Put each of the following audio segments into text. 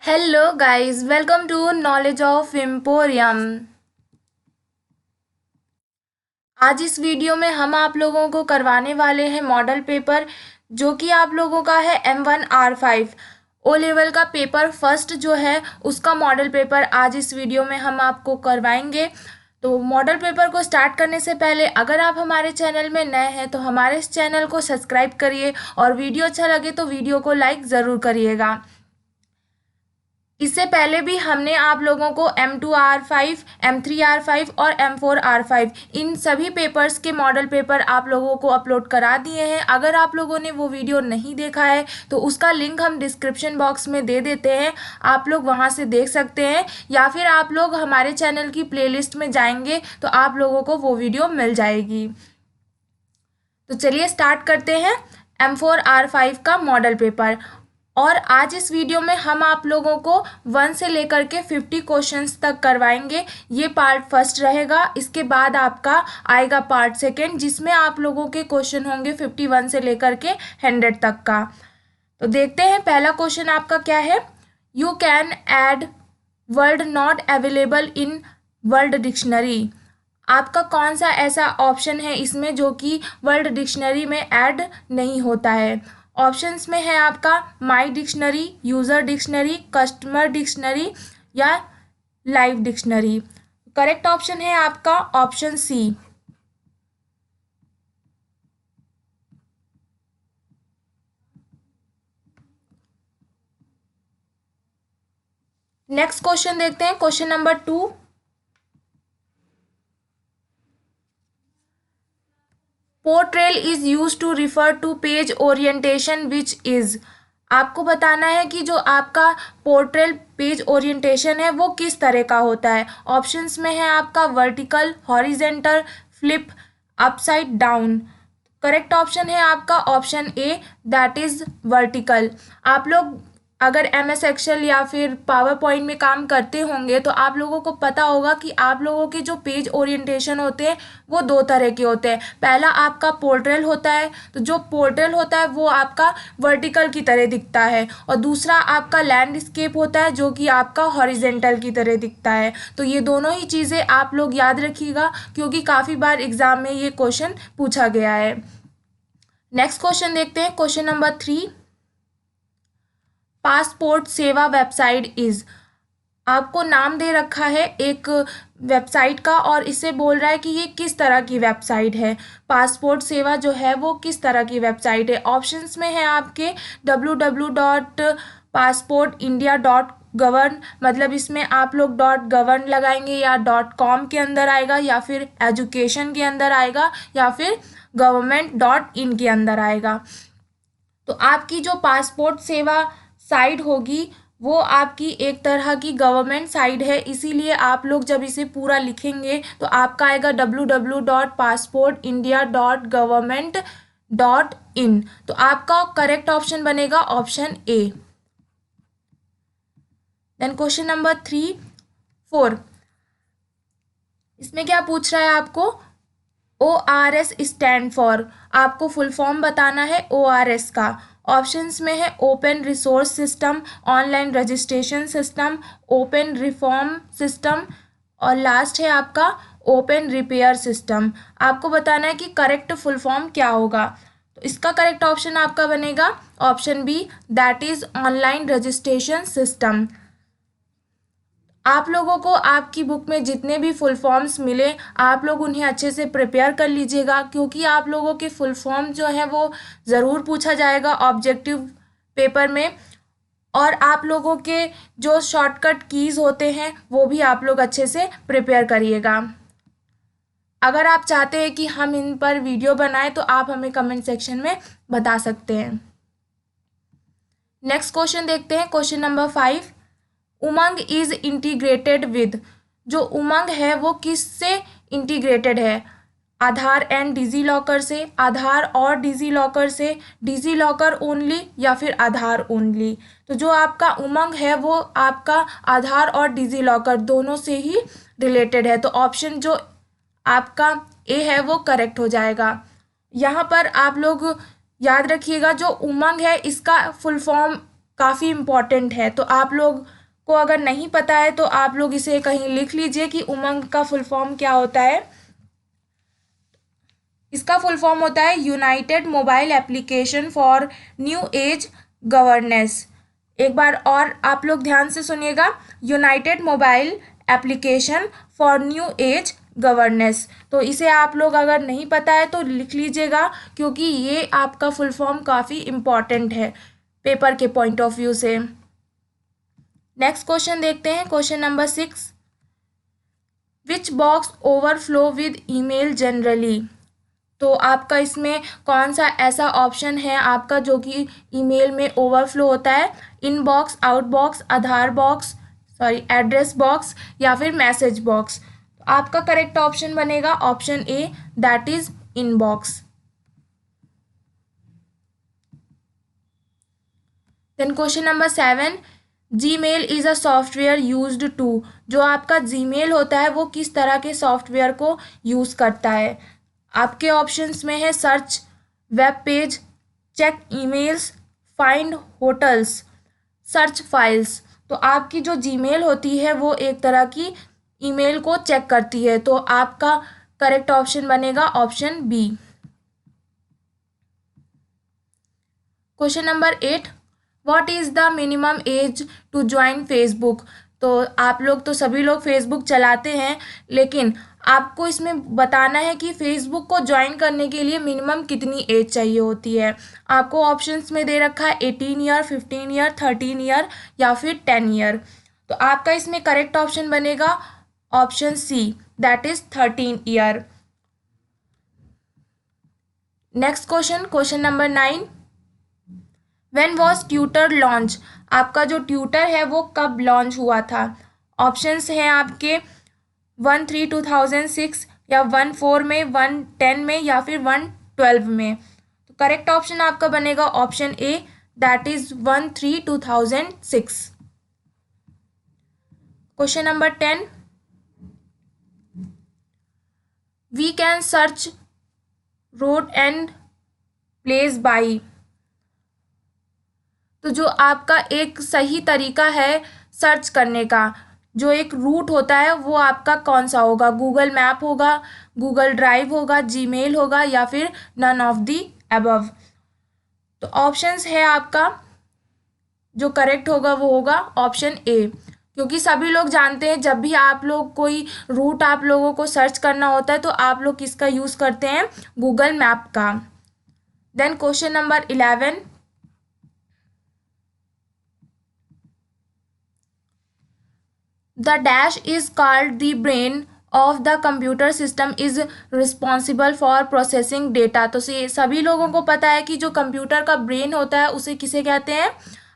Hello guys, welcome to knowledge of emporium. आज इस video में हम आप लोगों को करवाने वाले हैं मॉडल पेपर, जो कि आप लोगों का है M1R5 ओ लेवल का पेपर फर्स्ट जो है उसका मॉडल पेपर आज इस वीडियो में हम आपको करवाएंगे। तो मॉडल पेपर को स्टार्ट करने से पहले अगर आप हमारे चैनल में नए हैं तो हमारे इस चैनल को सब्सक्राइब करिए और वीडियो अच्छा लगे तो वीडियो को लाइक ज़रूर करिएगा। इससे पहले भी हमने आप लोगों को M2R5, M3R5 और M4R5 इन सभी पेपर्स के मॉडल पेपर आप लोगों को अपलोड करा दिए हैं। अगर आप लोगों ने वो वीडियो नहीं देखा है तो उसका लिंक हम डिस्क्रिप्शन बॉक्स में दे देते हैं, आप लोग वहां से देख सकते हैं, या फिर आप लोग हमारे चैनल की प्लेलिस्ट में जाएंगे तो आप लोगों को वो वीडियो मिल जाएगी। तो चलिए स्टार्ट करते हैं M4R5 का मॉडल पेपर। और आज इस वीडियो में हम आप लोगों को 1 से लेकर के 50 क्वेश्चंस तक करवाएंगे। ये पार्ट फर्स्ट रहेगा, इसके बाद आपका आएगा पार्ट सेकेंड, जिसमें आप लोगों के क्वेश्चन होंगे 51 से लेकर के 100 तक का। तो देखते हैं पहला क्वेश्चन आपका क्या है। You can add word not available in world dictionary. आपका कौन सा ऐसा ऑप्शन है इसमें जो कि वर्ल्ड डिक्शनरी में ऐड नहीं होता है। ऑप्शंस में है आपका my dictionary, user dictionary, customer dictionary या लाइव डिक्शनरी। करेक्ट ऑप्शन है आपका ऑप्शन सी। नेक्स्ट क्वेश्चन देखते हैं, question number 2। Portrait is use to refer to page orientation which is. आपको बताना है कि जो आपका पोर्ट्रेल पेज ओरिएंटेशन है वो किस तरह का होता है। ऑप्शंस में है आपका vertical, horizontal, flip, upside down. Correct option है आपका option A, that is vertical. आप लोग अगर MS एक्सेल या फिर पावर पॉइंट में काम करते होंगे तो आप लोगों को पता होगा कि आप लोगों के जो पेज ओरिएंटेशन होते हैं वो दो तरह के होते हैं। पहला आपका पोर्ट्रेल होता है, तो जो पोर्ट्रेल होता है वो आपका वर्टिकल की तरह दिखता है, और दूसरा आपका लैंडस्केप होता है जो कि आपका हॉरिजेंटल की तरह दिखता है। तो ये दोनों ही चीज़ें आप लोग याद रखिएगा, क्योंकि काफ़ी बार एग्जाम में ये क्वेश्चन पूछा गया है। नेक्स्ट क्वेश्चन देखते हैं, क्वेश्चन नंबर 3। पासपोर्ट सेवा वेबसाइट इज। आपको नाम दे रखा है एक वेबसाइट का और इससे बोल रहा है कि ये किस तरह की वेबसाइट है। पासपोर्ट सेवा जो है वो किस तरह की वेबसाइट है। ऑप्शंस में है आपके www.passportindia.gov, मतलब इसमें आप लोग .gov लगाएंगे या .com के अंदर आएगा, या फिर एजुकेशन के अंदर आएगा, या फिर government.in के अंदर आएगा। तो आपकी जो पासपोर्ट सेवा साइट होगी वो आपकी एक तरह की गवर्नमेंट साइट है, इसीलिए आप लोग जब इसे पूरा लिखेंगे तो आपका आएगा www.passportindia.government.in। तो आपका करेक्ट ऑप्शन बनेगा option A. Then question number 4। इसमें क्या पूछ रहा है आपको। ORS stand for. आपको फुल फॉर्म बताना है ORS का। ऑप्शंस में है open resource system, online registration system, open reform system, और लास्ट है आपका ओपन रिपेयर सिस्टम। आपको बताना है कि करेक्ट फुल फॉर्म क्या होगा। तो इसका करेक्ट ऑप्शन आपका बनेगा option B, that is online registration system. आप लोगों को आपकी बुक में जितने भी फुल फॉर्म्स मिले आप लोग उन्हें अच्छे से प्रिपेयर कर लीजिएगा, क्योंकि आप लोगों के फुल फॉर्म जो है वो ज़रूर पूछा जाएगा ऑब्जेक्टिव पेपर में। और आप लोगों के जो शॉर्टकट कीज़ होते हैं वो भी आप लोग अच्छे से प्रिपेयर करिएगा। अगर आप चाहते हैं कि हम इन पर वीडियो बनाएं तो आप हमें कमेंट सेक्शन में बता सकते हैं। नेक्स्ट क्वेश्चन देखते हैं, question number 5। Umang is integrated with. जो उमंग है वो किससे इंटीग्रेटेड है। आधार एंड डिजी लॉकर से, आधार और डिजी लॉकर से, डिजी लॉकर ओनली, या फिर आधार ओनली। तो जो आपका उमंग है वो आपका आधार और डिजी लॉकर दोनों से ही रिलेटेड है। तो ऑप्शन जो आपका ए है वो करेक्ट हो जाएगा। यहाँ पर आप लोग याद रखिएगा जो उमंग है इसका फुल फॉर्म काफ़ी इम्पॉर्टेंट है। तो आप लोग को अगर नहीं पता है तो आप लोग इसे कहीं लिख लीजिए कि उमंग का फुल फॉर्म क्या होता है। इसका फुल फॉर्म होता है United mobile application for new age governance. एक बार और आप लोग ध्यान से सुनिएगा, United mobile application for new age governance. तो इसे आप लोग अगर नहीं पता है तो लिख लीजिएगा, क्योंकि ये आपका फुल फॉर्म काफ़ी इम्पॉर्टेंट है पेपर के पॉइंट ऑफ व्यू से। नेक्स्ट क्वेश्चन देखते हैं, question number 6, which box overflow with email generally. तो आपका इसमें कौन सा ऐसा ऑप्शन है आपका जो कि ईमेल में ओवरफ्लो होता है, inbox, outbox, Aadhaar box, sorry address box, या फिर मैसेज बॉक्स। तो आपका करेक्ट ऑप्शन बनेगा option A, that is inbox. Then question number 7, Gmail is a software used to. जो आपका जीमेल होता है वो किस तरह के सॉफ्टवेयर को यूज़ करता है। आपके ऑप्शंस में है search, web page, check emails, find hotels, search files. तो आपकी जो जीमेल होती है वो एक तरह की ईमेल को चेक करती है। तो आपका करेक्ट ऑप्शन बनेगा option B. Question number 8, what is the minimum age to join Facebook. तो आप लोग तो सभी लोग फेसबुक चलाते हैं, लेकिन आपको इसमें बताना है कि फेसबुक को ज्वाइन करने के लिए मिनिमम कितनी एज चाहिए होती है। आपको ऑप्शंस में दे रखा है 18 ईयर, 15 ईयर, 13 ईयर, या फिर 10 ईयर। तो आपका इसमें करेक्ट ऑप्शन बनेगा option C, that is 13 year. Next question, question number 9, when was Twitter launch. आपका जो ट्यूटर है वो कब लॉन्च हुआ था। ऑप्शंस हैं आपके 1/3/2006, या 1/4 में, 1/10 में, या फिर 1/12 में। तो करेक्ट ऑप्शन आपका बनेगा option A, that is 1/3/2006। Question number 10, we can search road and place by. तो जो आपका एक सही तरीका है सर्च करने का, जो एक रूट होता है वो आपका कौन सा होगा। गूगल मैप होगा, गूगल ड्राइव होगा, जीमेल होगा, या फिर नन ऑफ दी अबव। तो ऑप्शंस है आपका, जो करेक्ट होगा वो होगा ऑप्शन ए, क्योंकि सभी लोग जानते हैं जब भी आप लोग कोई रूट आप लोगों को सर्च करना होता है तो आप लोग किसका यूज़ करते हैं, गूगल मैप का। Then question number 11, the dash is called the brain of the computer system is responsible for processing data। तो सभी लोगों को पता है कि जो कंप्यूटर का ब्रेन होता है उसे किसे कहते हैं।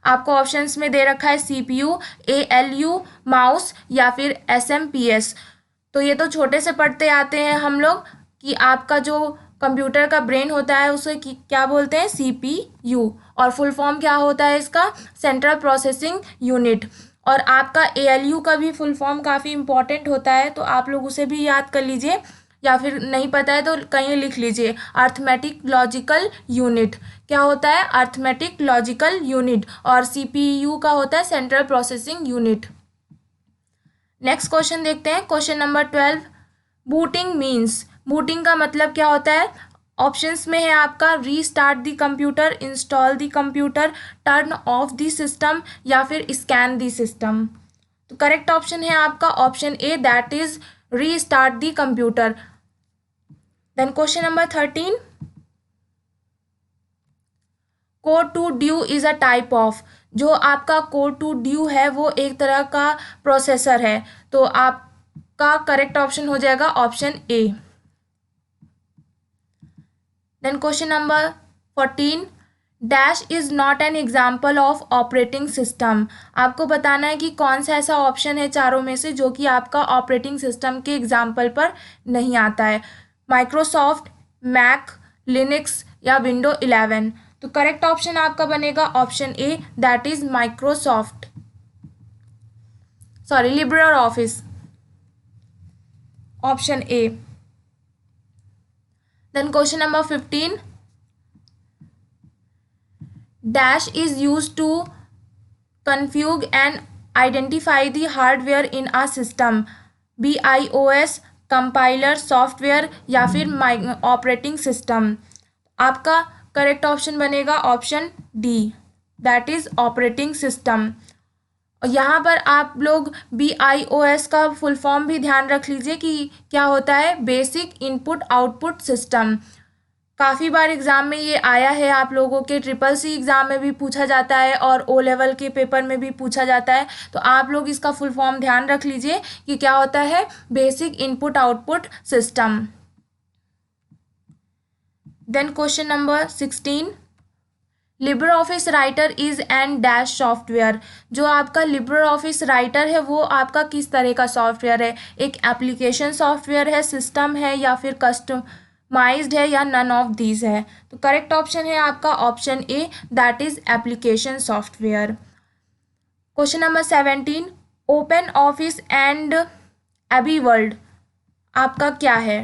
आपको ऑप्शंस में दे रखा है सीपीयू, एएलयू, माउस, या फिर एसएमपीएस। तो ये तो छोटे से पढ़ते आते हैं हम लोग कि आपका जो कंप्यूटर का ब्रेन होता है उसे क्या बोलते हैं, सीपीयू, और फुल फॉर्म क्या होता है इसका, सेंट्रल प्रोसेसिंग यूनिट। और आपका एएलयू का भी फुल फॉर्म काफ़ी इंपॉर्टेंट होता है, तो आप लोग उसे भी याद कर लीजिए, या फिर नहीं पता है तो कहीं लिख लीजिए, अर्थमेटिक लॉजिकल यूनिट। क्या होता है, अर्थमेटिक लॉजिकल यूनिट, और सीपीयू का होता है central processing unit. Next question देखते हैं, question number 12, booting means. Booting का मतलब क्या होता है। ऑप्शंस में है आपका restart the computer, install the computer, turn off the system, या फिर स्कैन द सिस्टम। तो करेक्ट ऑप्शन है आपका option A, that is restart the computer. Then question number 13, code to do is a type of. जो आपका code to due है वो एक तरह का प्रोसेसर है, तो आपका करेक्ट ऑप्शन हो जाएगा option A. Then question number 14, dash is not an example of operating system. आपको बताना है कि कौन सा ऐसा ऑप्शन है चारों में से जो कि आपका ऑपरेटिंग सिस्टम के एग्जाम्पल पर नहीं आता है। माइक्रोसॉफ्ट, मैक, लिनक्स, या विंडो 11। तो करेक्ट ऑप्शन आपका बनेगा option A, that is Microsoft, sorry Libre Office, option A. Then question number 15, dash is use to configure and identify the hardware in a system, BIOS, compiler, software या फिर operating system. आपका correct option बनेगा option D, that is operating system. यहाँ पर आप लोग BIOS का full form भी ध्यान रख लीजिए कि क्या होता है, बेसिक इनपुट आउटपुट सिस्टम। काफ़ी बार एग्ज़ाम में ये आया है, आप लोगों के CCC एग्ज़ाम में भी पूछा जाता है और O लेवल के पेपर में भी पूछा जाता है। तो आप लोग इसका फुल फॉर्म ध्यान रख लीजिए कि क्या होता है, basic input output system. Then question number 16, Libre Office Writer is an dash software. जो आपका लिब्रे ऑफिस राइटर है वो आपका किस तरह का सॉफ्टवेयर है, एक एप्लीकेशन सॉफ्टवेयर है, सिस्टम है या फिर कस्टमाइज्ड है या नन ऑफ दीज है। तो करेक्ट ऑप्शन है आपका option A, that is application software. Question number 17, open office and Abi world आपका क्या है।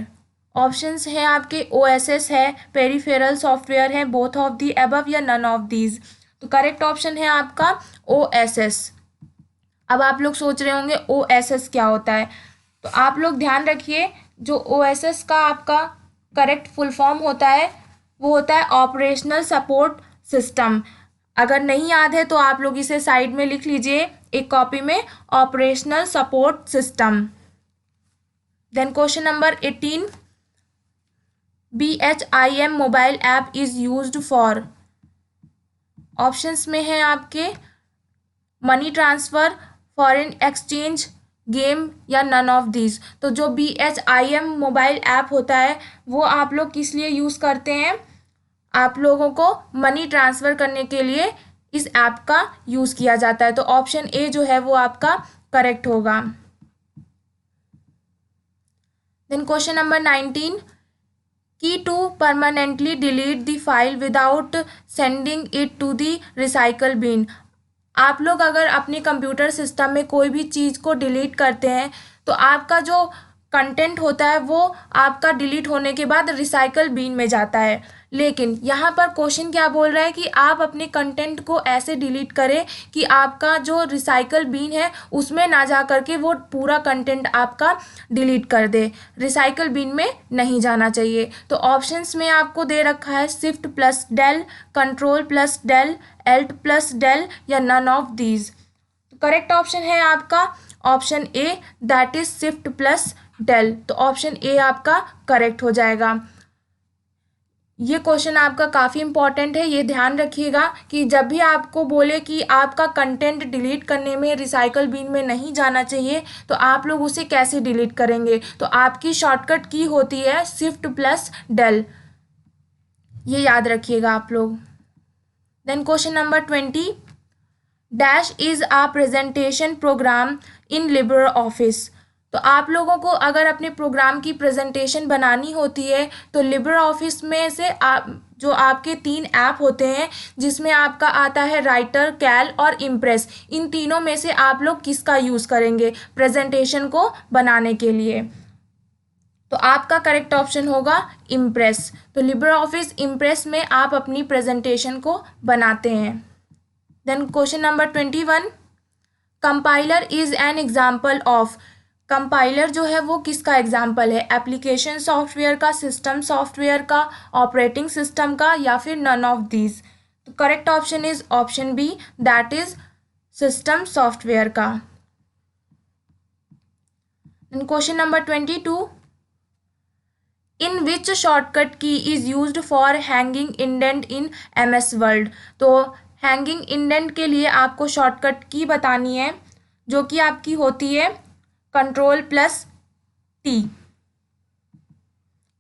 ऑप्शंस हैं आपके OSS है, पेरिफेरल सॉफ्टवेयर है, बोथ ऑफ दी अबव या नन ऑफ दीज। तो करेक्ट ऑप्शन है आपका OSS। अब आप लोग सोच रहे होंगे OSS क्या होता है, तो आप लोग ध्यान रखिए, जो OSS का आपका करेक्ट फुल फॉर्म होता है वो होता है ऑपरेशनल सपोर्ट सिस्टम। अगर नहीं याद है तो आप लोग इसे साइड में लिख लीजिए एक कॉपी में, operational support system. Then question number 18, BHIM mobile app is used for. Options में है आपके money transfer, foreign exchange, game या नन ऑफ दीज। तो जो BHIM मोबाइल ऐप होता है वो आप लोग किस लिए यूज़ करते हैं, आप लोगों को मनी ट्रांसफ़र करने के लिए इस ऐप का यूज़ किया जाता है। तो ऑप्शन ए जो है वो आपका करेक्ट होगा। Then question number 19, key to permanently delete the file without sending it to the recycle bin. आप लोग अगर अपने कंप्यूटर सिस्टम में कोई भी चीज़ को डिलीट करते हैं तो आपका जो कंटेंट होता है वो आपका डिलीट होने के बाद रिसाइकल बिन में जाता है। लेकिन यहाँ पर क्वेश्चन क्या बोल रहा है कि आप अपने कंटेंट को ऐसे डिलीट करें कि आपका जो रिसाइकल बिन है उसमें ना जा करके वो पूरा कंटेंट आपका डिलीट कर दे, रिसाइकल बिन में नहीं जाना चाहिए। तो ऑप्शंस में आपको दे रखा है shift plus del, control plus del, alt plus del या none of these. Correct option है आपका option A, that is shift plus del. तो ऑप्शन ए आपका करेक्ट हो जाएगा। ये क्वेश्चन आपका काफ़ी इंपॉर्टेंट है, ये ध्यान रखिएगा कि जब भी आपको बोले कि आपका कंटेंट डिलीट करने में रिसाइकल बिन में नहीं जाना चाहिए तो आप लोग उसे कैसे डिलीट करेंगे। तो आपकी शॉर्टकट की होती है शिफ्ट प्लस डेल, ये याद रखिएगा आप लोग। Then question number 20, dash is a presentation program in Libre Office. तो आप लोगों को अगर अपने प्रोग्राम की प्रेजेंटेशन बनानी होती है तो लिब्रे ऑफिस में से आप जो आपके 3 ऐप होते हैं जिसमें आपका आता है राइटर, कैल और इम्प्रेस, इन तीनों में से आप लोग किसका यूज़ करेंगे प्रेजेंटेशन को बनाने के लिए। तो आपका करेक्ट ऑप्शन होगा इम्प्रेस। तो लिब्रे ऑफिस इम्प्रेस में आप अपनी प्रेजेंटेशन को बनाते हैं। Then question number 21, compiler is an example of. Compiler जो है वो किसका एग्जाम्पल है, एप्लीकेशन सॉफ्टवेयर का, सिस्टम सॉफ्टवेयर का, ऑपरेटिंग सिस्टम का या फिर नन ऑफ दीज। तो correct option is option B, that is system software का। Question number 22, in which shortcut key is used for hanging indent in MS word. तो hanging indent के लिए आपको शॉर्टकट की बतानी है जो कि आपकी होती है control plus T।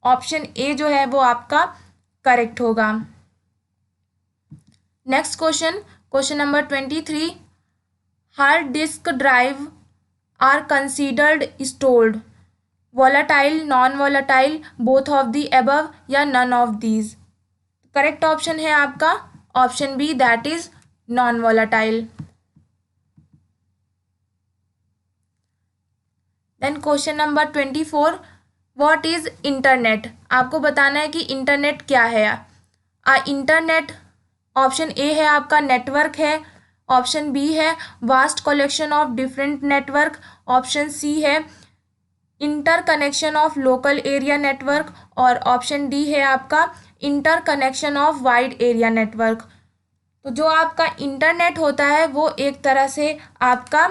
Option A जो है वो आपका करेक्ट होगा। Next question, question number 23, hard disk drive are considered stored, volatile, non volatile, both of the above या none of these. Correct option है आपका option B, that is non volatile. Then question number 24, what is internet. आपको बताना है कि internet क्या है। Internet option A है आपका नेटवर्क है, ऑप्शन बी है vast collection of different network, option C है interconnection of local area network, और ऑप्शन डी है आपका interconnection of wide area network. तो जो आपका इंटरनेट होता है वो एक तरह से आपका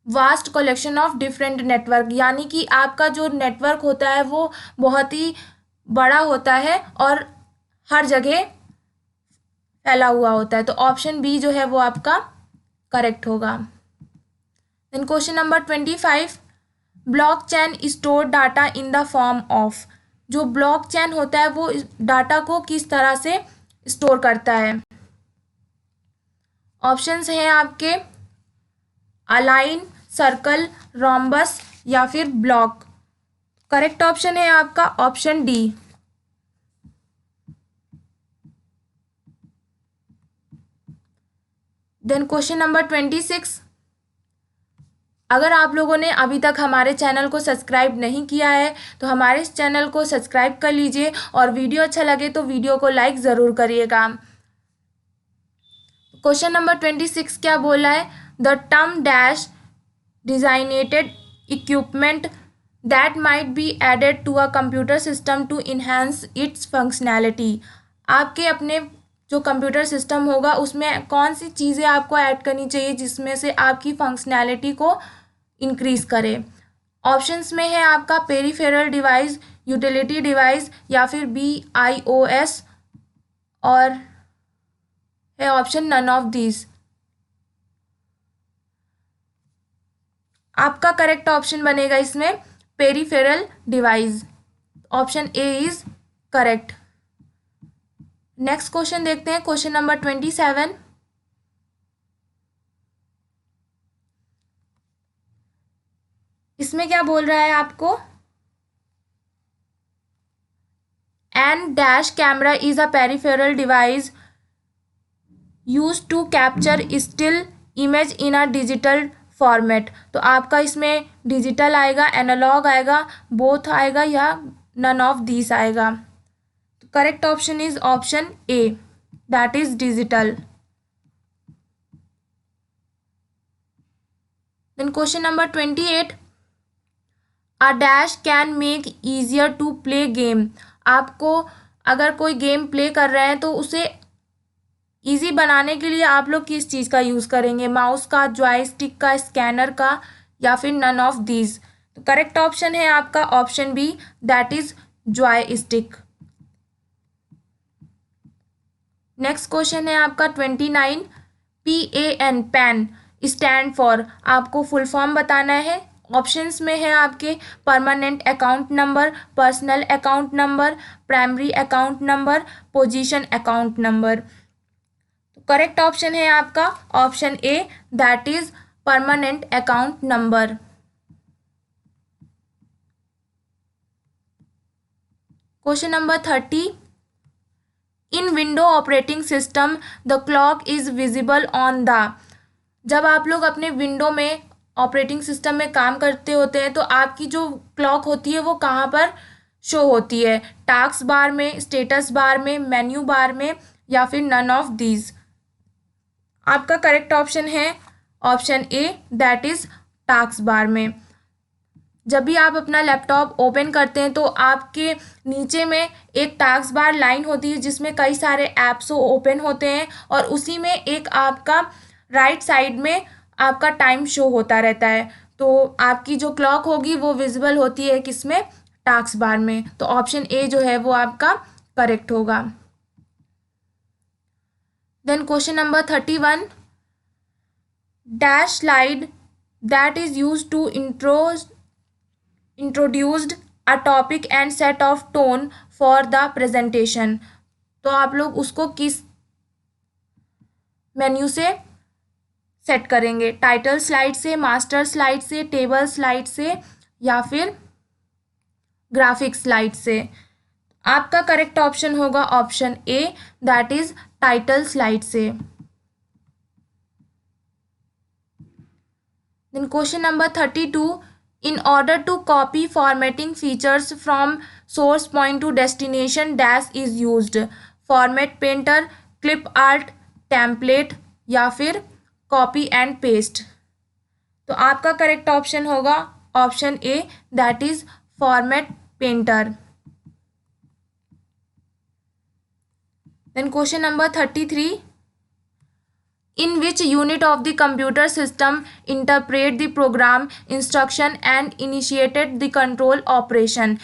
vast collection of different network, यानी कि आपका जो नेटवर्क होता है वो बहुत ही बड़ा होता है और हर जगह फैला हुआ होता है। तो ऑप्शन बी जो है वो आपका करेक्ट होगा। Then question number 25, blockchain store data in the form of. जो ब्लॉकचेन होता है वो डाटा को किस तरह से स्टोर करता है। ऑप्शंस हैं आपके अलाइन, सर्कल, रोम्बस या फिर ब्लॉक। करेक्ट ऑप्शन है आपका option D. Then question number 26, अगर आप लोगों ने अभी तक हमारे चैनल को सब्सक्राइब नहीं किया है तो हमारे इस चैनल को सब्सक्राइब कर लीजिए और वीडियो अच्छा लगे तो वीडियो को लाइक ज़रूर करिएगा। क्वेश्चन नंबर 26 क्या बोला है, the term dash designated equipment that might be added to a computer system to enhance its functionality. आपके अपने जो कंप्यूटर सिस्टम होगा उसमें कौन सी चीज़ें आपको ऐड करनी चाहिए जिसमें से आपकी फंक्शनैलिटी को इंक्रीज करे। ऑप्शंस में है आपका पेरिफेरल डिवाइस, यूटिलिटी डिवाइस या फिर BIOS, और है ऑप्शन नन ऑफ दीज। आपका करेक्ट ऑप्शन बनेगा इसमें peripheral device, option A is correct. Next question देखते हैं, क्वेश्चन नंबर 27, इसमें क्या बोल रहा है आपको, an dash camera is a peripheral device use to capture still image in a digital format. तो आपका इसमें डिजिटल आएगा, एनालॉग आएगा, बोथ आएगा या नन ऑफ दीस आएगा। तो correct option is option A, that is digital. Then question number 28, a dash can make easier to play game. आपको अगर कोई गेम प्ले कर रहे हैं तो उसे इजी बनाने के लिए आप लोग किस चीज़ का यूज़ करेंगे, माउस का, जॉयस्टिक का, स्कैनर का या फिर नन ऑफ दीज। तो करेक्ट ऑप्शन है आपका option B, that is joystick. Next question है आपका 29, PAN पैन स्टैंड फॉर, आपको फुल फॉर्म बताना है। ऑप्शंस में है आपके permanent account number, personal account number, primary account number, position account number. तो करेक्ट ऑप्शन है आपका option A, that is permanent account number. Question number 30, in window operating system the clock is visible on the. जब आप लोग अपने window में operating system में काम करते होते हैं तो आपकी जो क्लॉक होती है वो कहाँ पर शो होती है, टास्क बार में, स्टेटस बार में, मेन्यू बार में या फिर नन ऑफ दीज। आपका करेक्ट ऑप्शन है option A, that is task bar में। जब भी आप अपना लैपटॉप ओपन करते हैं तो आपके नीचे में एक टास्क बार लाइन होती है जिसमें कई सारे ऐप्स ओपन होते हैं और उसी में एक आपका राइट साइड में आपका टाइम शो होता रहता है। तो आपकी जो क्लॉक होगी वो विजिबल होती है किसमें, टास्क बार में। तो ऑप्शन ए जो है वो आपका करेक्ट होगा। Then question number 31, dash slide that is use to introduced a topic and set of tone for the presentation. तो आप लोग उसको किस मेन्यू से सेट करेंगे, टाइटल स्लाइड से, मास्टर स्लाइड से, टेबल स्लाइड से या फिर ग्राफिक स्लाइड से। आपका करेक्ट ऑप्शन होगा option A, that is title slide से। Then question number 32, in order to copy formatting features from source point to destination dash is used, format painter, clip art, template या फिर copy and paste. तो आपका correct option होगा option A, that is format painter. Then question number 33, in which unit of the computer system interpret the program instruction and initiated the control operation?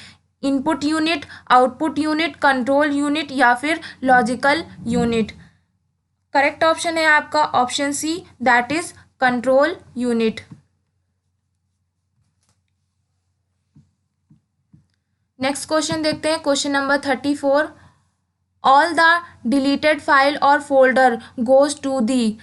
Input unit, output unit, control unit या फिर logical unit. Correct option है आपका option C, that is control unit. Next question देखते हैं, question number 34, all the deleted file और folder goes to the.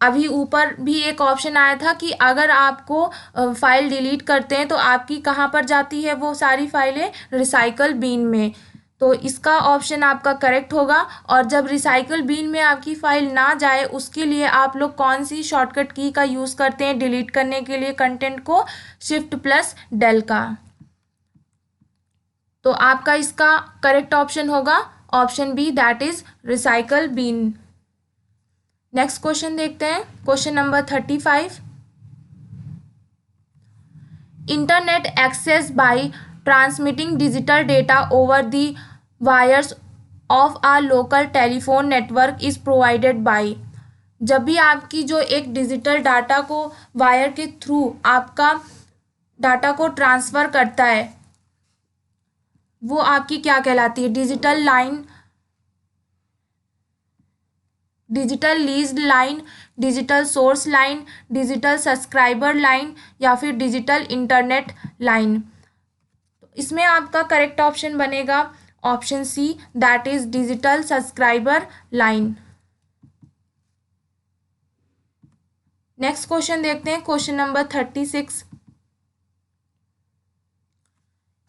अभी ऊपर भी एक ऑप्शन आया था कि अगर आपको फाइल डिलीट करते हैं तो आपकी कहाँ पर जाती है वो सारी फाइलें, रिसाइकल बीन में। तो इसका ऑप्शन आपका करेक्ट होगा। और जब रिसाइकल बीन में आपकी फ़ाइल ना जाए उसके लिए आप लोग कौन सी शॉर्टकट की का यूज़ करते हैं डिलीट करने के लिए कंटेंट को? शिफ्ट प्लस डेल का। तो आपका इसका करेक्ट ऑप्शन होगा option B, that is recycle bin. Next question देखते हैं, question number 35, internet access by transmitting digital data over the wires of a local telephone network is provided by. जब भी आपकी जो एक डिजिटल डाटा को wire के थ्रू आपका डाटा को ट्रांसफ़र करता है वो आपकी क्या कहलाती है? Digital line, digital leased line, digital source line, digital subscriber line या फिर डिजिटल इंटरनेट लाइन। तो इसमें आपका करेक्ट ऑप्शन बनेगा option C, that is digital subscriber line. Next question देखते हैं, क्वेश्चन नंबर 36।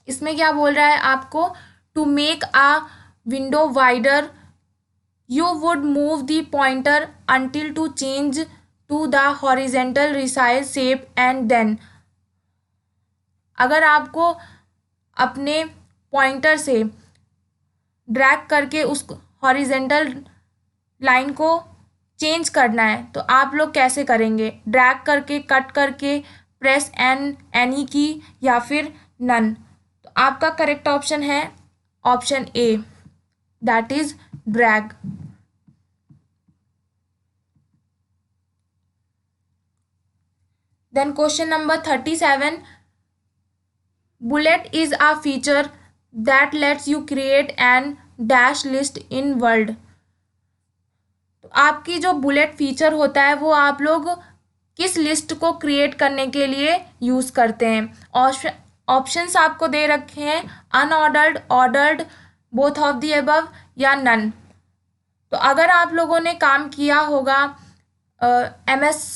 इसमें क्या बोल रहा है आपको? To make a window wider you would move the pointer until to change to the horizontal resize shape and then। अगर आपको अपने पॉइंटर से ड्रैग करके उस हॉरिजेंटल लाइन को चेंज करना है तो आप लोग कैसे करेंगे? ड्रैग करके, कट करके, प्रेस एनी की या फिर नन। तो आपका करेक्ट ऑप्शन है option A, that is drag. Then question number 37, bullet is a feature that lets you create an dash list in Word। तो आपकी जो बुलेट फीचर होता है वो आप लोग किस लिस्ट को क्रिएट करने के लिए यूज़ करते हैं? ऑप्शंस आपको दे रखे हैं, unordered, ordered, both of the above या नन। तो अगर आप लोगों ने काम किया होगा MS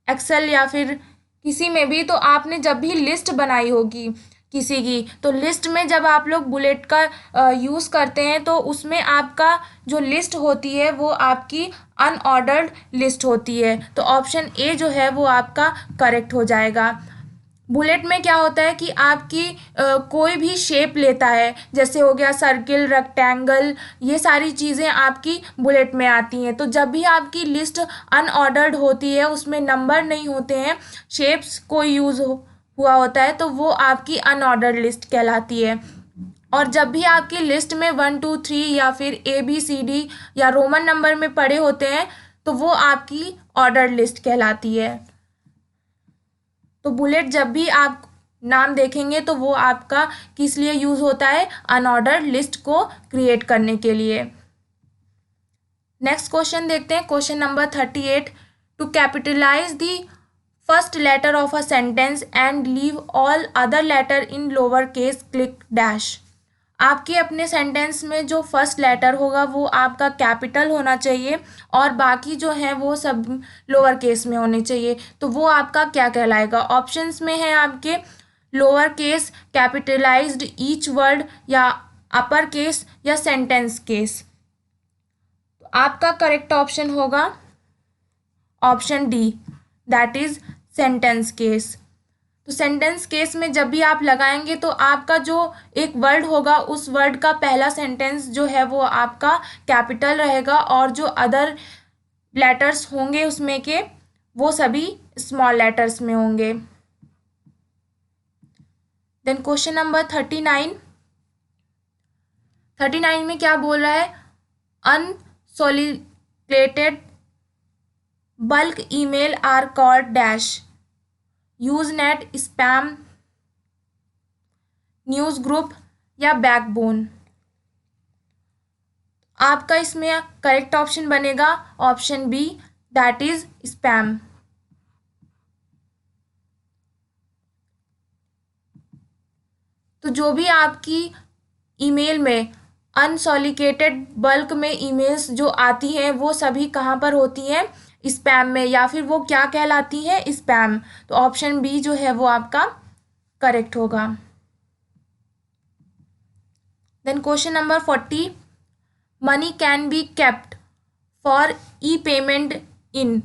एक्सेल या फिर किसी में भी, तो आपने जब भी लिस्ट बनाई होगी किसी की, तो लिस्ट में जब आप लोग बुलेट का यूज़ करते हैं तो उसमें आपका जो लिस्ट होती है वो आपकी अनऑर्डर्ड लिस्ट होती है। तो ऑप्शन ए जो है वो आपका करेक्ट हो जाएगा। बुलेट में क्या होता है कि आपकी कोई भी शेप लेता है, जैसे हो गया सर्किल, रेक्टेंगल, ये सारी चीज़ें आपकी बुलेट में आती हैं। तो जब भी आपकी लिस्ट अनऑर्डर्ड होती है, उसमें नंबर नहीं होते हैं, शेप्स कोई यूज़ हुआ होता है, तो वो आपकी अनऑर्डर्ड लिस्ट कहलाती है। और जब भी आपकी लिस्ट में 1 2 3 या फिर ABCD या रोमन नंबर में पड़े होते हैं तो वो आपकी ऑर्डर्ड लिस्ट कहलाती है। तो बुलेट जब भी आप नाम देखेंगे तो वो आपका किस लिए यूज़ होता है? अनऑर्डर्ड लिस्ट को क्रिएट करने के लिए। नेक्स्ट क्वेश्चन देखते हैं, question number 38, to capitalize the first letter of a sentence and leave all other letter in lower case click dash. आपके अपने सेंटेंस में जो फर्स्ट लेटर होगा वो आपका कैपिटल होना चाहिए और बाकी जो है वो सब लोअर केस में होने चाहिए। तो वो आपका क्या कहलाएगा? ऑप्शंस में है आपके lower case, capitalised each word, या अपर केस, या सेंटेंस केस। तो आपका करेक्ट ऑप्शन होगा option D, that is sentence case. तो सेंटेंस केस में जब भी आप लगाएंगे तो आपका जो एक वर्ड होगा उस वर्ड का पहला सेंटेंस जो है वो आपका कैपिटल रहेगा और जो अदर लेटर्स होंगे उसमें के वो सभी स्मॉल लेटर्स में होंगे। देन क्वेश्चन नंबर 39 में क्या बोल रहा है, unsolicited bulk email are called dash, Usenet, spam, news group या बैकबोन। आपका इसमें करेक्ट ऑप्शन बनेगा option B, that is spam. तो जो भी आपकी ईमेल में अनसॉलिकेटेड बल्क में ईमेल्स जो आती हैं वो सभी कहाँ पर होती हैं, स्पैम में, या फिर वो क्या कहलाती हैं, स्पैम। तो ऑप्शन बी जो है वो आपका करेक्ट होगा। Then question number 40, money can be kept for e payment in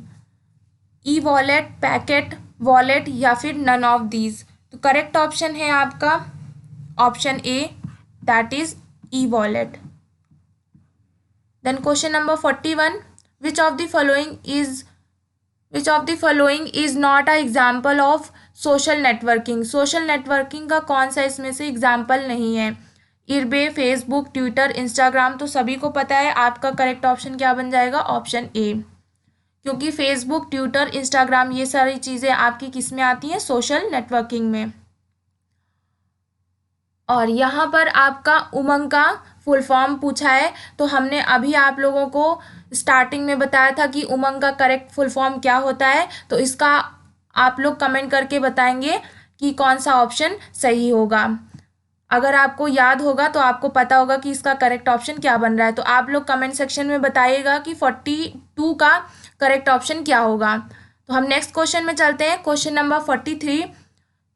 e wallet, packet wallet या फिर नन ऑफ दीज। तो करेक्ट ऑप्शन है आपका option A, that is e wallet. Then question number 41, which of the following is not a example of social networking. Social networking का कौन सा इसमें से एग्जाम्पल नहीं है, इरबे, फेसबुक, ट्विटर, इंस्टाग्राम। तो सभी को पता है आपका करेक्ट ऑप्शन क्या बन जाएगा, ऑप्शन ए, क्योंकि फेसबुक, ट्विटर, इंस्टाग्राम ये सारी चीज़ें आपकी किस में आती हैं, सोशल नेटवर्किंग में। और यहाँ पर आपका उमंग का फुल फॉर्म पूछा है, तो हमने अभी आप लोगों को स्टार्टिंग में बताया था कि उमंग का करेक्ट फुल फॉर्म क्या होता है। तो इसका आप लोग कमेंट करके बताएंगे कि कौन सा ऑप्शन सही होगा। अगर आपको याद होगा तो आपको पता होगा कि इसका करेक्ट ऑप्शन क्या बन रहा है। तो आप लोग कमेंट सेक्शन में बताइएगा कि 42 का करेक्ट ऑप्शन क्या होगा। तो हम नेक्स्ट क्वेश्चन में चलते हैं, क्वेश्चन नंबर 43,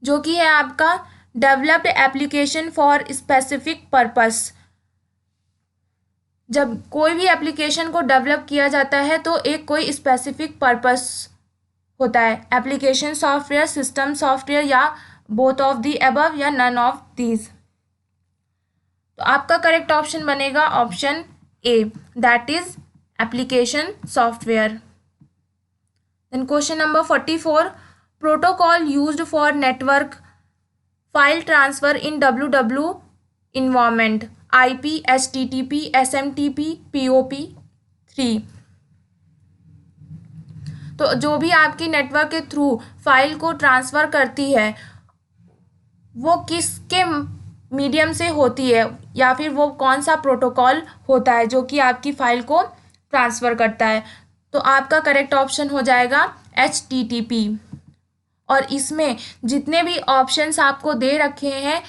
जो कि है आपका developed application for specific purpose. जब कोई भी एप्लीकेशन को डेवलप किया जाता है तो एक कोई स्पेसिफिक पर्पस होता है, एप्लीकेशन सॉफ्टवेयर, सिस्टम सॉफ्टवेयर, या बोथ ऑफ द अबव या नन ऑफ दीज। तो आपका करेक्ट ऑप्शन बनेगा option A, that is application software. Then question number 44, protocol used for network file transfer in WW environment, IP, HTTP, SMTP, POP3। तो जो भी आपकी network के through file को ट्रांसफ़र करती है वो किसके मीडियम से होती है, या फिर वो कौन सा प्रोटोकॉल होता है जो कि आपकी फ़ाइल को ट्रांसफ़र करता है। तो आपका करेक्ट ऑप्शन हो जाएगा HTTP। और इसमें जितने भी ऑप्शंस आपको दे रखे हैं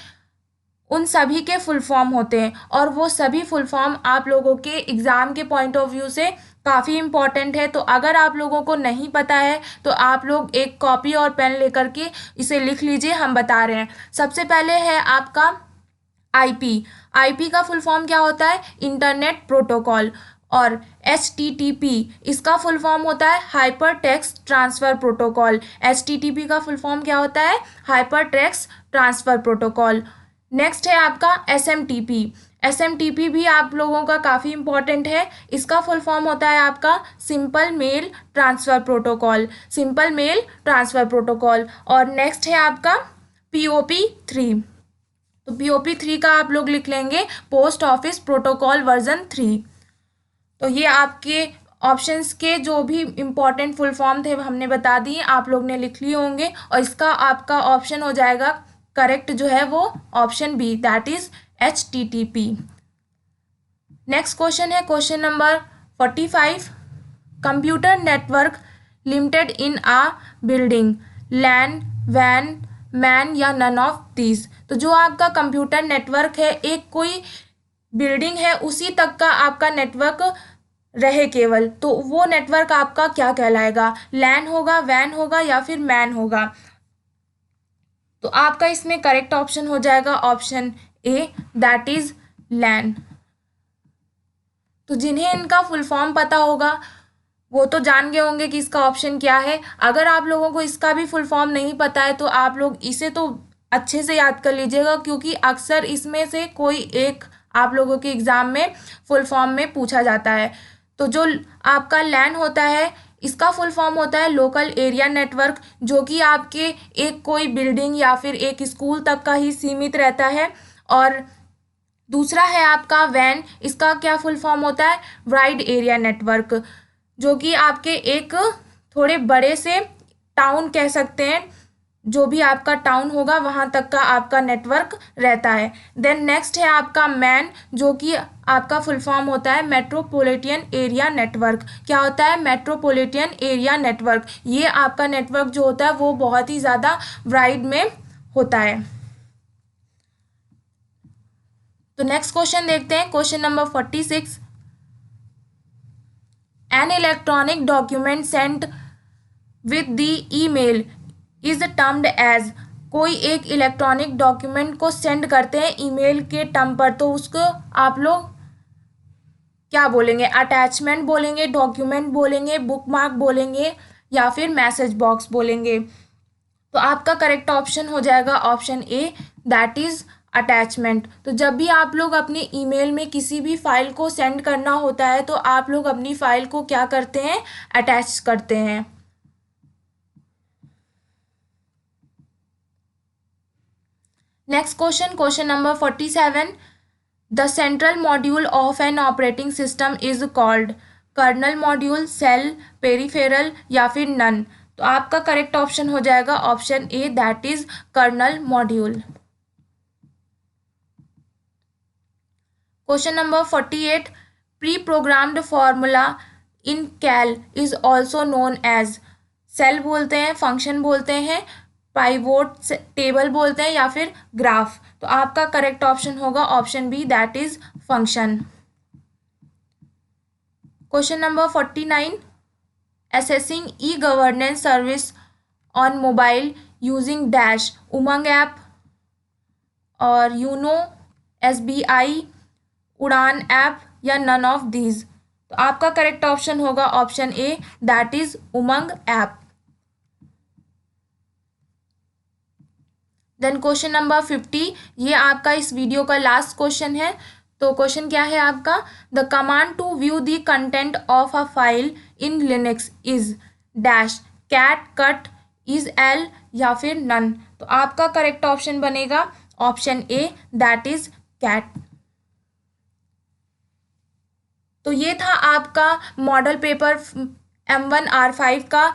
उन सभी के फुल फॉर्म होते हैं, और वो सभी फुल फॉर्म आप लोगों के एग्ज़ाम के पॉइंट ऑफ व्यू से काफ़ी इम्पॉर्टेंट है। तो अगर आप लोगों को नहीं पता है तो आप लोग एक कॉपी और पेन लेकर के इसे लिख लीजिए, हम बता रहे हैं। सबसे पहले है आपका IP का फुल फॉर्म क्या होता है, इंटरनेट प्रोटोकॉल। और HTTP इसका फुल फॉर्म होता है hyper text transfer protocol. HTTP का फुल फॉर्म क्या होता है, hyper text transfer protocol. Next है आपका SMTP भी आप लोगों का काफ़ी इंपॉर्टेंट है। इसका फुल फॉर्म होता है आपका सिंपल मेल ट्रांसफ़र प्रोटोकॉल। और नेक्स्ट है आपका POP3। तो POP3 का आप लोग लिख लेंगे पोस्ट ऑफिस प्रोटोकॉल वर्जन 3। तो ये आपके ऑप्शंस के जो भी इम्पॉर्टेंट फुल फॉर्म थे हमने बता दिए, आप लोग ने लिख लिए होंगे। और इसका आपका ऑप्शन हो जाएगा करेक्ट जो है वो option B, that is HTTP। Next question है question number 45, computer network limited in a building, LAN, वैन, मैन या नन ऑफ दीज। तो जो आपका कंप्यूटर नेटवर्क है एक कोई बिल्डिंग है उसी तक का आपका नेटवर्क रहे केवल, तो वो नेटवर्क आपका क्या कहलाएगा, लैन होगा, वैन होगा या फिर मैन होगा। तो आपका इसमें करेक्ट ऑप्शन हो जाएगा ऑप्शन ए, दैट इज लैन। तो जिन्हें इनका फुल फॉर्म पता होगा वो तो जान गए होंगे कि इसका ऑप्शन क्या है। अगर आप लोगों को इसका भी फुल फॉर्म नहीं पता है तो आप लोग इसे तो अच्छे से याद कर लीजिएगा, क्योंकि अक्सर इसमें से कोई एक आप लोगों के एग्ज़ाम में फुल फॉर्म में पूछा जाता है। तो जो आपका लैन होता है इसका फुल फॉर्म होता है लोकल एरिया नेटवर्क, जो कि आपके एक कोई बिल्डिंग या फिर एक स्कूल तक का ही सीमित रहता है। और दूसरा है आपका वैन, इसका क्या फुल फॉर्म होता है वाइड एरिया नेटवर्क, जो कि आपके एक थोड़े बड़े से टाउन कह सकते हैं, जो भी आपका टाउन होगा वहाँ तक का आपका नेटवर्क रहता है। देन नेक्स्ट है आपका मैन, जो कि आपका फुल फॉर्म होता है मेट्रोपॉलिटन एरिया नेटवर्क। क्या होता है मेट्रोपॉलिटन एरिया नेटवर्क, ये आपका नेटवर्क जो होता है वो बहुत ही ज़्यादा वाइड में होता है। तो नेक्स्ट क्वेश्चन देखते हैं, question number 46। An electronic document sent with the email is termed as, कोई एक इलेक्ट्रॉनिक डॉक्यूमेंट को सेंड करते हैं ईमेल के टर्म पर, तो उसको आप लोग क्या बोलेंगे, अटैचमेंट बोलेंगे, डॉक्यूमेंट बोलेंगे, बुकमार्क बोलेंगे या फिर मैसेज बॉक्स बोलेंगे। तो आपका करेक्ट ऑप्शन हो जाएगा option A, that is attachment. तो जब भी आप लोग अपने ईमेल में किसी भी फाइल को सेंड करना होता है तो आप लोग अपनी फाइल को क्या करते हैं, अटैच करते हैं। Next question, question number 47। The central module of an operating system is called, kernel module, cell, peripheral या फिर नन। तो आपका करेक्ट ऑप्शन हो जाएगा option A, that is kernel module. Question number 48। Pre programmed formula in Calc is also known as, cell बोलते हैं, function बोलते हैं, पाइवोट टेबल बोलते हैं या फिर ग्राफ। तो आपका करेक्ट ऑप्शन होगा option B, that is function. Question number 49। Accessing e governance service on mobile using dash, UMANG app और यूनो, SBI, उड़ान ऐप या नन ऑफ दीज। तो आपका करेक्ट ऑप्शन होगा option A, that is UMANG app. Then question number 50, ये आपका इस video का last question है। तो क्वेश्चन क्या है आपका, the command to view the content of a file in Linux is dash, cat, cut, is L या फिर नन। तो आपका करेक्ट ऑप्शन बनेगा option A, that is cat. तो ये था आपका मॉडल पेपर M1R5 का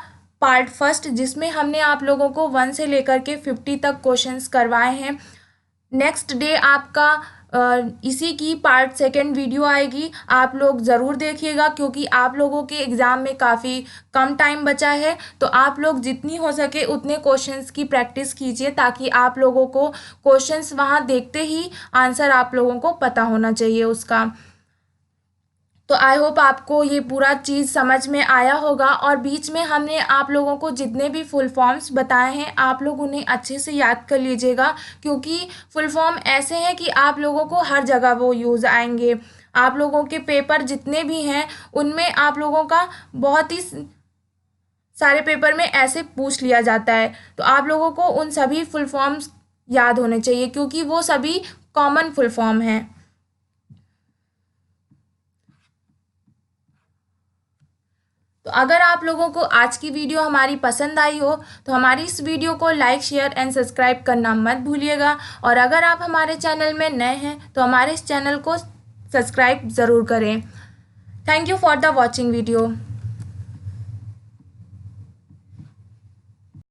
पार्ट फर्स्ट, जिसमें हमने आप लोगों को 1 से लेकर के 50 तक क्वेश्चंस करवाए हैं। नेक्स्ट डे आपका इसी की पार्ट सेकंड वीडियो आएगी, आप लोग ज़रूर देखिएगा, क्योंकि आप लोगों के एग्ज़ाम में काफ़ी कम टाइम बचा है। तो आप लोग जितनी हो सके उतने क्वेश्चंस की प्रैक्टिस कीजिए, ताकि आप लोगों को क्वेश्चंस वहाँ देखते ही आंसर आप लोगों को पता होना चाहिए उसका। तो आई होप आपको ये पूरा चीज़ समझ में आया होगा। और बीच में हमने आप लोगों को जितने भी फुल फॉर्म्स बताए हैं आप लोग उन्हें अच्छे से याद कर लीजिएगा, क्योंकि फुल फॉर्म ऐसे हैं कि आप लोगों को हर जगह वो यूज़ आएंगे। आप लोगों के पेपर जितने भी हैं उनमें आप लोगों का बहुत ही सारे पेपर में ऐसे पूछ लिया जाता है। तो आप लोगों को उन सभी फुल फॉर्म्स याद होने चाहिए, क्योंकि वो सभी कॉमन फुल फॉर्म हैं। तो अगर आप लोगों को आज की वीडियो हमारी पसंद आई हो तो हमारी इस वीडियो को लाइक, शेयर एंड सब्सक्राइब करना मत भूलिएगा। और अगर आप हमारे चैनल में नए हैं तो हमारे इस चैनल को सब्सक्राइब ज़रूर करें। Thank you for the watching video.